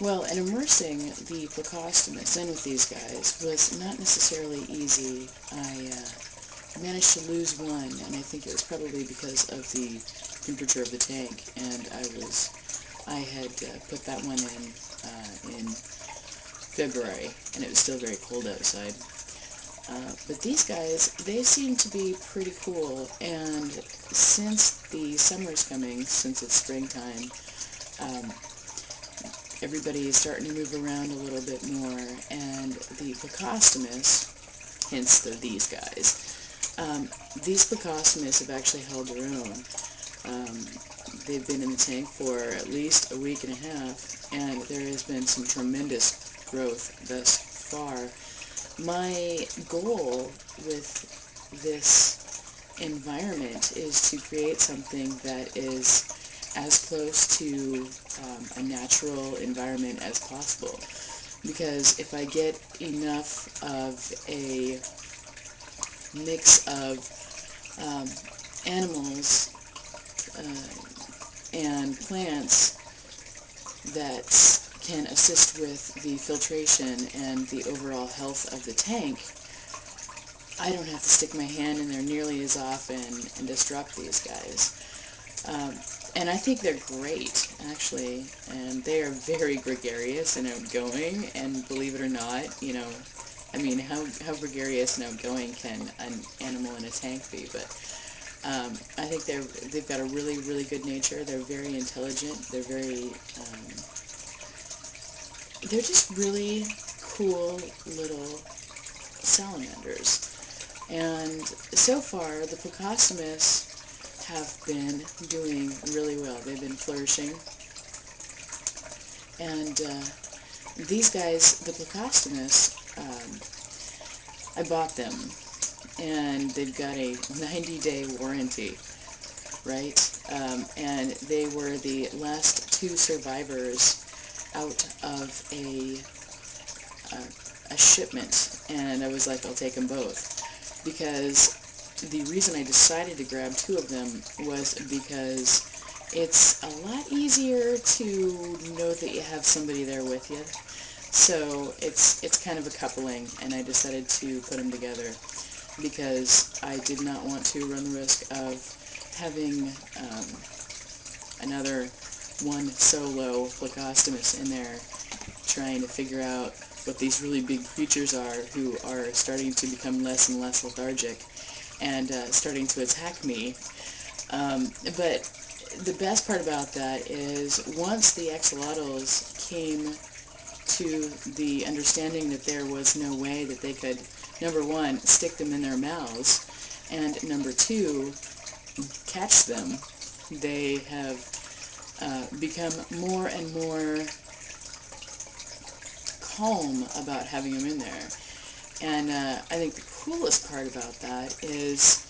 Well, and immersing the Plecostomus in with these guys was not necessarily easy. I managed to lose one, and I think it was probably because of the temperature of the tank, and I had put that one in February, and it was still very cold outside. But these guys, they seem to be pretty cool, and since the summer's coming, since it's springtime, everybody is starting to move around a little bit more, and the Plecostomus, hence these guys, these Plecostomus have actually held their own. They've been in the tank for at least a week and a half, and there has been some tremendous growth thus far. My goal with this environment is to create something that is as close to a natural environment as possible, because if I get enough of a mix of animals and plants that can assist with the filtration and the overall health of the tank, I don't have to stick my hand in there nearly as often and disrupt these guys. And I think they're great, actually, and they are very gregarious and outgoing, and believe it or not, you know, I mean, how gregarious and outgoing can an animal in a tank be? But I think they've got a really, really good nature. They're very intelligent. They're just really cool little salamanders. And so far, the Plecostomus have been doing really well. They've been flourishing. And these guys, the Plecostomus, I bought them, and they've got a 90-day warranty, right? And they were the last two survivors out of a shipment, and I was like, I'll take them both, because the reason I decided to grab two of them was because it's a lot easier to know that you have somebody there with you. So it's kind of a coupling, and I decided to put them together because I did not want to run the risk of having another one solo Plecostomus in there trying to figure out what these really big creatures are, who are starting to become less and less lethargic and starting to attack me. But the best part about that is once the axolotls came to the understanding that there was no way that they could, number one, stick them in their mouths, and number two, catch them, they have become more and more calm about having them in there. And I think the coolest part about that is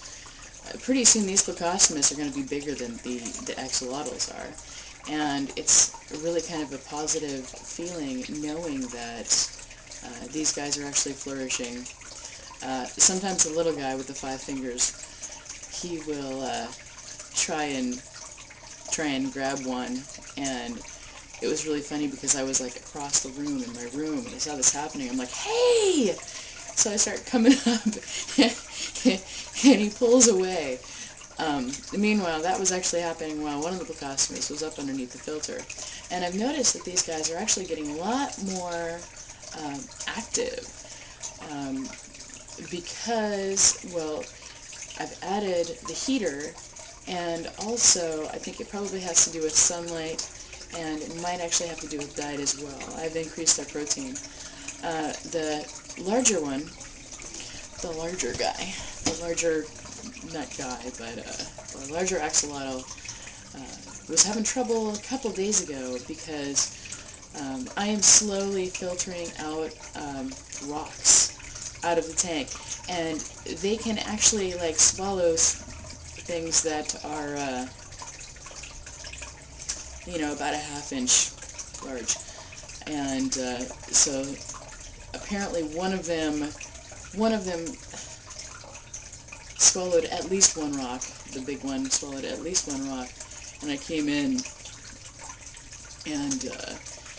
pretty soon these Plecostomus are going to be bigger than the axolotls are. And it's really kind of a positive feeling knowing that these guys are actually flourishing. Sometimes the little guy with the 5 fingers, he will try and grab one, and it was really funny because I was like across the room in my room, and I saw this happening. I'm like, hey! So I start coming up, and he pulls away. Meanwhile, that was actually happening while one of the Plecostomus was up underneath the filter. And I've noticed that these guys are actually getting a lot more active because, well, I've added the heater, and also I think it probably has to do with sunlight, and it might actually have to do with diet as well. I've increased their protein. The larger one, the larger guy, the larger, not guy, but the larger axolotl was having trouble a couple days ago because I am slowly filtering out rocks out of the tank, and they can actually like swallow things that are you know, about a ½ inch large. And so apparently one of them swallowed at least one rock. The big one swallowed at least one rock, and I came in, and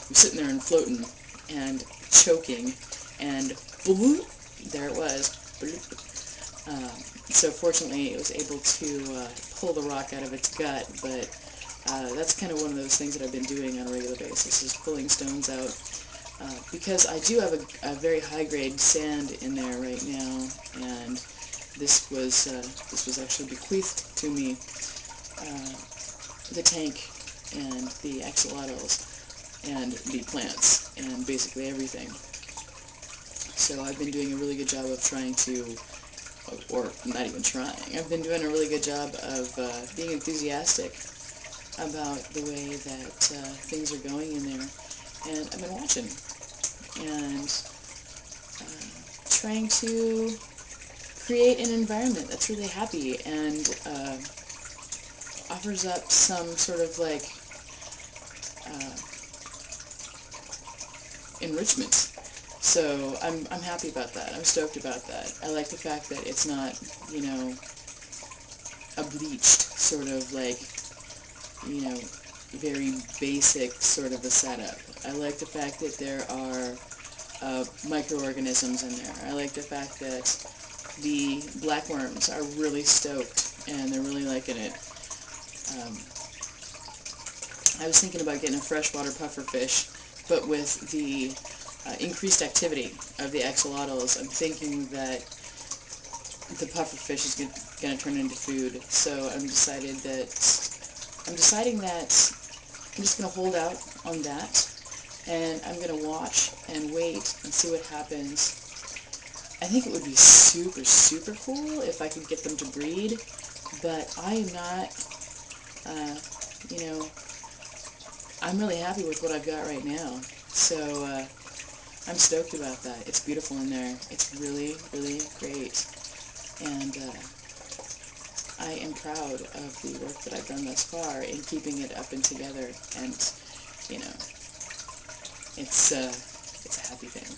was sitting there and floating and choking, and bloop, there it was. Bloop. So fortunately it was able to pull the rock out of its gut, but that's kind of one of those things that I've been doing on a regular basis, is pulling stones out. Because I do have a very high-grade sand in there right now, and this was actually bequeathed to me, the tank and the axolotls and the plants and basically everything. So I've been doing a really good job of trying to, or not even trying, I've been doing a really good job of being enthusiastic about the way that things are going in there. And I've been watching and trying to create an environment that's really happy and offers up some sort of like enrichment. So I'm happy about that. I'm stoked about that. I like the fact that it's not, you know, a bleached sort of like, you know, very basic sort of a setup. I like the fact that there are microorganisms in there. I like the fact that the blackworms are really stoked and they're really liking it. I was thinking about getting a freshwater pufferfish, but with the increased activity of the axolotls, I'm thinking that the pufferfish is going to turn into food. So I'm deciding that I'm just going to hold out on that, and I'm going to watch and wait and see what happens. I think it would be super, super cool if I could get them to breed, but I am not, you know, I'm really happy with what I've got right now. So I'm stoked about that. It's beautiful in there. It's really, really great. And I am proud of the work that I've done thus far in keeping it up and together. And, you know, it's a happy thing.